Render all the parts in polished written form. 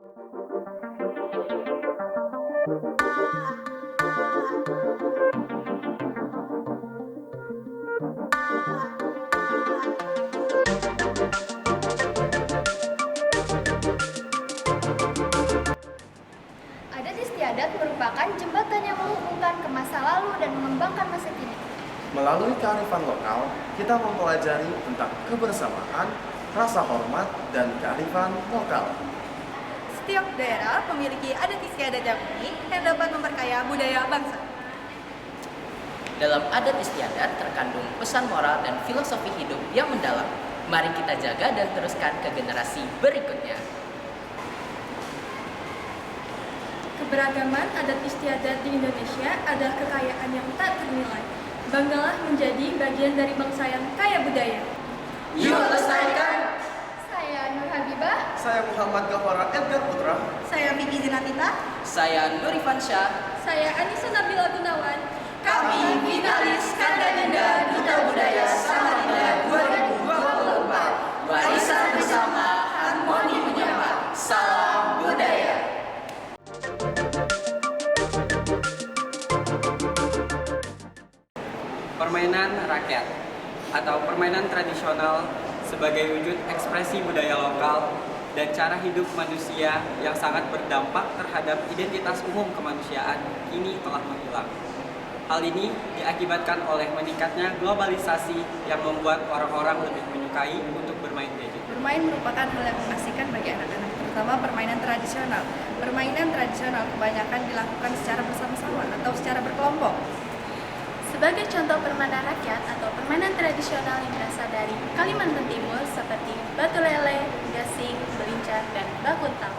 Adat istiadat merupakan jembatan yang menghubungkan ke masa lalu dan mengembangkan masa kini. Melalui kearifan lokal, kita mempelajari tentang kebersamaan, rasa hormat, dan kearifan lokal. Setiap daerah memiliki adat istiadat yang unik yang dapat memperkaya budaya bangsa. Dalam adat istiadat terkandung pesan moral dan filosofi hidup yang mendalam. Mari kita jaga dan teruskan ke generasi berikutnya. Keberagaman adat istiadat di Indonesia adalah kekayaan yang tak ternilai. Banggalah menjadi bagian dari bangsa yang kaya budaya. Yuk lestarikan! Saya Nur Habibah. Saya Muhammad Gafara Edgar Putra. Saya Vivi Zinatita. Saya Nur Ifansyah. Saya Anissa Nabila Gunawan. Kami finalis Kanda Dinda Duta Budaya Samarinda 2024. Warisan bersama, harmoni menyapa. Salam budaya. Permainan rakyat atau permainan tradisional sebagai wujud ekspresi budaya lokal dan cara hidup manusia yang sangat berdampak terhadap identitas umum kemanusiaan kini telah menghilang. Hal ini diakibatkan oleh meningkatnya globalisasi yang membuat orang-orang lebih menyukai untuk bermain gadget. Bermain merupakan hal yang mengasihkan bagi anak-anak, terutama permainan tradisional. Permainan tradisional kebanyakan dilakukan secara bersama-sama atau secara berkelompok. Sebagai contoh permainan rakyat atau permainan tradisional yang berasal dari Kalimantan Timur seperti batu lele, gasing, belincar, dan bakuntang.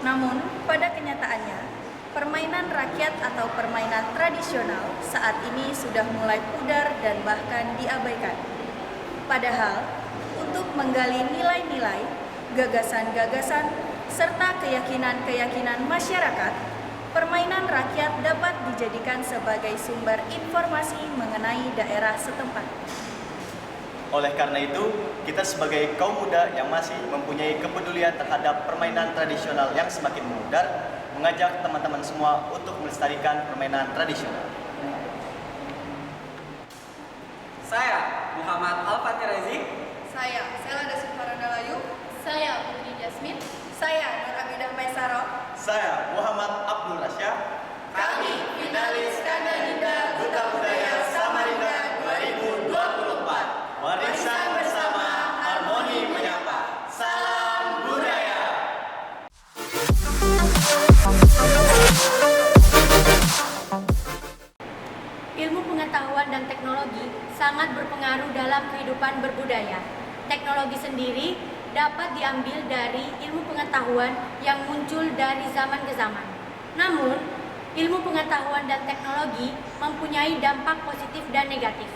Namun, pada kenyataannya, permainan rakyat atau permainan tradisional saat ini sudah mulai pudar dan bahkan diabaikan. Padahal, untuk menggali nilai-nilai, gagasan-gagasan, serta keyakinan-keyakinan masyarakat, permainan rakyat dapat dijadikan sebagai sumber informasi mengenai daerah setempat. Oleh karena itu, kita sebagai kaum muda yang masih mempunyai kepedulian terhadap permainan tradisional yang semakin memudar, mengajak teman-teman semua untuk melestarikan permainan tradisional. Saya Muhammad Al-Fatih Razik. Saya Selada Sufarana Layu. Saya Putri Jasmine. Saya Nur Abidah Maisaro. Saya Muhammad Abdul Rasya. Kami finalis Kanda Dinda Duta Budaya Samarinda 2024. Warisan bersama, harmoni menyapa. Salam budaya. Ilmu pengetahuan dan teknologi sangat berpengaruh dalam kehidupan berbudaya. Teknologi sendiri dapat diambil dari ilmu pengetahuan yang muncul dari zaman ke zaman. Namun, ilmu pengetahuan dan teknologi mempunyai dampak positif dan negatif.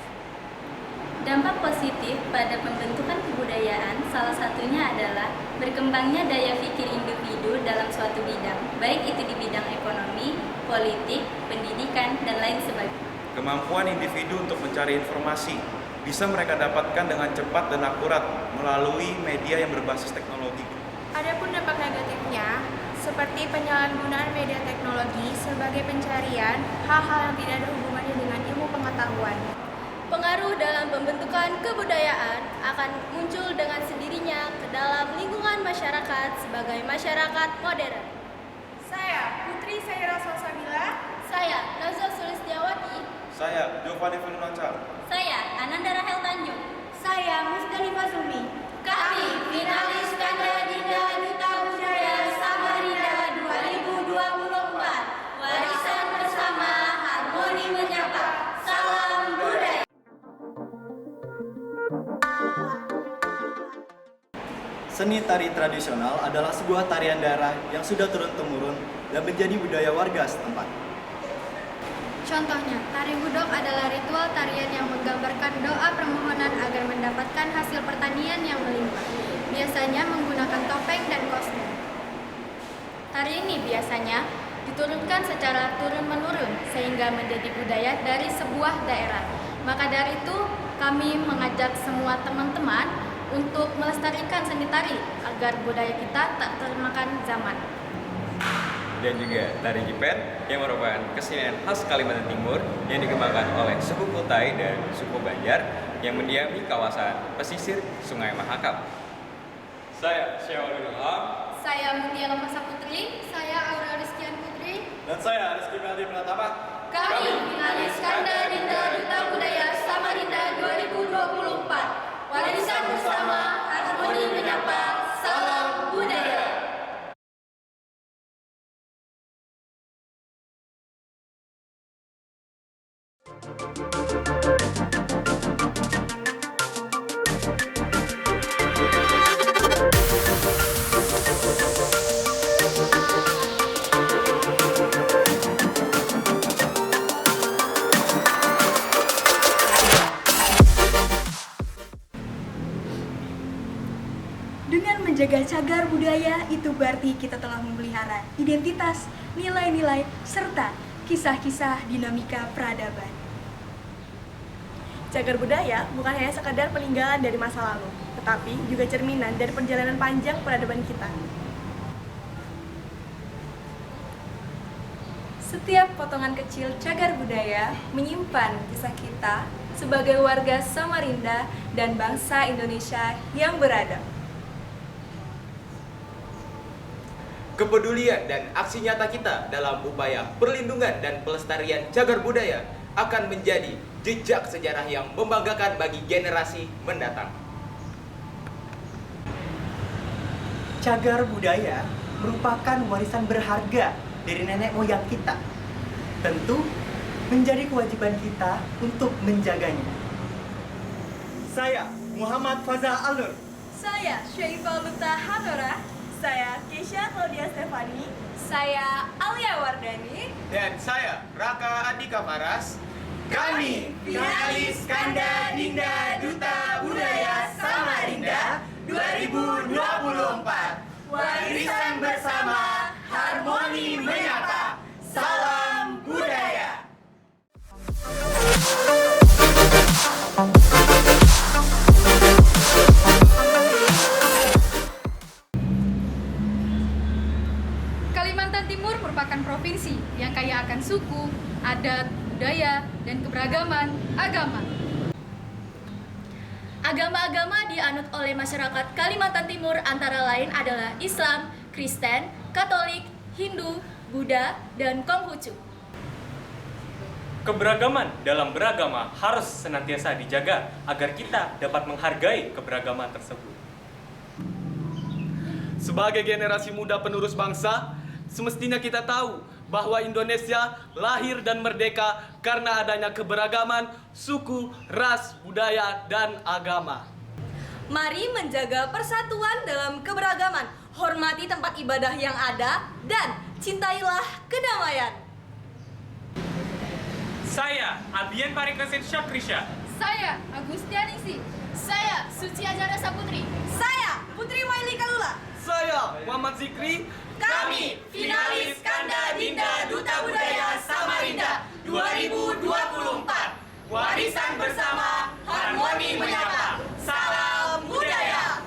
Dampak positif pada pembentukan kebudayaan salah satunya adalah berkembangnya daya pikir individu dalam suatu bidang, baik itu di bidang ekonomi, politik, pendidikan, dan lain sebagainya. Kemampuan individu untuk mencari informasi bisa mereka dapatkan dengan cepat dan akurat melalui media yang berbasis teknologi. Adapun dampak negatifnya, seperti penyalahgunaan media teknologi sebagai pencarian hal-hal yang tidak ada hubungannya dengan ilmu pengetahuan. Pengaruh dalam pembentukan kebudayaan akan muncul dengan sendirinya ke dalam lingkungan masyarakat sebagai masyarakat modern. Saya Putri Saira Salsabila. Saya Nazwa Sulistiawati. Saya Giovanni Filunanca. Saya Ananda Rahel Tanjung. Saya Musdalifah Zumi. Kami finalis Kanda Dinda Duta Budaya Samarinda 2024. Warisan bersama, harmoni menyapa. Salam budaya. Seni tari tradisional adalah sebuah tarian daerah yang sudah turun-temurun dan menjadi budaya warga setempat. Contohnya, tari hudok adalah ritual tarian yang menggambarkan doa permohonan agar mendapatkan hasil pertanian yang melimpah. Biasanya menggunakan topeng dan kostum. Tari ini biasanya diturunkan secara turun-menurun sehingga menjadi budaya dari sebuah daerah. Maka dari itu, kami mengajak semua teman-teman untuk melestarikan seni tari agar budaya kita tak termakan zaman. Dan juga tari Jipen yang merupakan kesenian khas Kalimantan Timur yang dikembangkan oleh suku Kutai dan suku Banjar yang mendiami kawasan pesisir Sungai Mahakam. Saya Syahrul Ilham. Saya Mutia Nova Putri. Saya Aura Rizkian Putri. Dan saya Rizky Meldi Pratama. Kami finalis Kanda Dinda Duta Budaya Samarinda 2024. Warisan bersama, harmoni menyapa, salam budaya. Dengan menjaga cagar budaya, itu berarti kita telah memelihara identitas, nilai-nilai, serta kisah-kisah dinamika peradaban. Cagar budaya bukan hanya sekadar peninggalan dari masa lalu, tetapi juga cerminan dari perjalanan panjang peradaban kita. Setiap potongan kecil cagar budaya menyimpan kisah kita sebagai warga Samarinda dan bangsa Indonesia yang beradab. Kepedulian dan aksi nyata kita dalam upaya perlindungan dan pelestarian cagar budaya akan menjadi jejak sejarah yang membanggakan bagi generasi mendatang. Cagar budaya merupakan warisan berharga dari nenek moyang kita. Tentu menjadi kewajiban kita untuk menjaganya. Saya Muhammad Fazal Alur. Saya Syaifah Luta Hanora. Saya Keisha Claudia Stefani. Saya Alia Wardani. Dan saya Raka Andika Faras. Kami finalis Kanda Dinda Duta Budaya Samarinda 2024. Warisan bersama, harmoni menyapa. Salam budaya. Kalimantan Timur merupakan provinsi yang kaya akan suku, adat, budaya, dan keberagaman agama. Agama-agama dianut oleh masyarakat Kalimantan Timur antara lain adalah Islam, Kristen, Katolik, Hindu, Buddha, dan Konghucu. Keberagaman dalam beragama harus senantiasa dijaga agar kita dapat menghargai keberagaman tersebut. Sebagai generasi muda penerus bangsa, semestinya kita tahu bahwa Indonesia lahir dan merdeka karena adanya keberagaman suku, ras, budaya, dan agama. Mari menjaga persatuan dalam keberagaman, hormati tempat ibadah yang ada, dan cintailah kedamaian. Saya Albian Parikesit Syakrisha. Saya Agustianisi. Saya Suci Ajara Saputri. Saya Putri Maili Kalula. Saya Muhammad Zikri. Kami finalis Kanda Dinda Duta Budaya Samarinda 2024. Warisan bersama, harmoni menyapa. Salam budaya.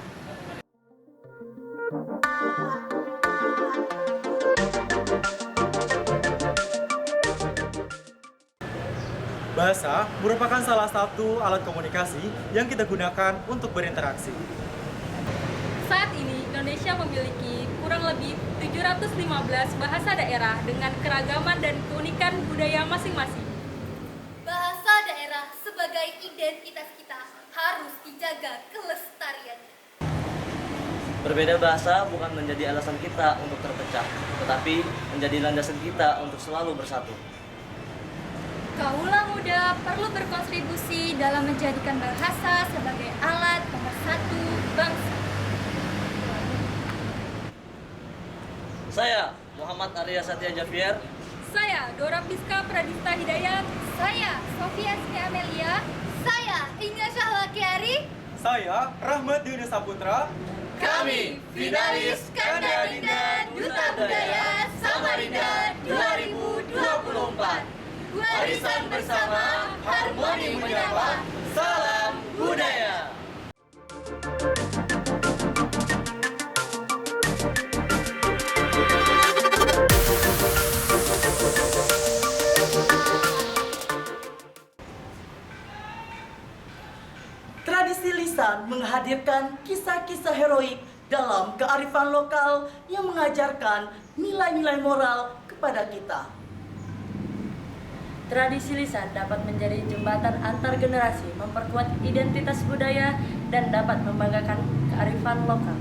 Bahasa merupakan salah satu alat komunikasi yang kita gunakan untuk berinteraksi. Saat ini Indonesia memiliki kurang lebih 715 bahasa daerah dengan keragaman dan keunikan budaya masing-masing. Bahasa daerah sebagai identitas kita harus dijaga kelestariannya. Berbeda bahasa bukan menjadi alasan kita untuk terpecah, tetapi menjadi landasan kita untuk selalu bersatu. Kaula muda perlu berkontribusi dalam menjadikan bahasa sebagai alat pemersatu bangsa. Saya Muhammad Arya Satya Javier. Saya Dora Piska Pradista Hidayat. Saya Sofia Siti Amelia. Saya Inga Syahwakiari. Saya Rahmat Dina Saputra. Kami finalis Kanda Dinda Duta Budaya Samarinda 2024. Warisan bersama, harmoni menyapa. Salam budaya. Tradisi lisan menghadirkan kisah-kisah heroik dalam kearifan lokal yang mengajarkan nilai-nilai moral kepada kita. Tradisi lisan dapat menjadi jembatan antar generasi, memperkuat identitas budaya, dan dapat membanggakan kearifan lokal.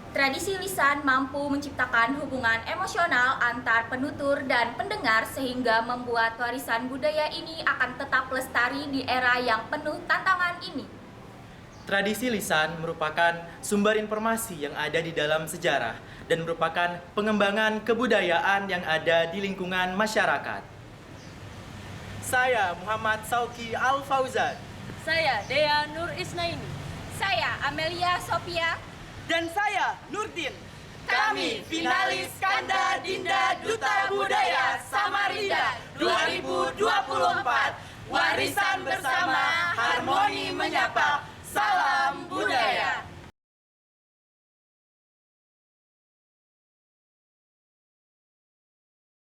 Tradisi lisan mampu menciptakan hubungan emosional antar penutur dan pendengar sehingga membuat warisan budaya ini akan tetap lestari di era yang penuh tantangan ini. Tradisi lisan merupakan sumber informasi yang ada di dalam sejarah dan merupakan pengembangan kebudayaan yang ada di lingkungan masyarakat. Saya Muhammad Sauki Al-Fauzan. Saya Dea Nur Isnaini. Saya Amelia Sophia. Dan saya Nurdin. Kami finalis Kanda Dinda Duta Budaya Samarinda 2024. Warisan bersama, harmoni menyapa. Salam budaya.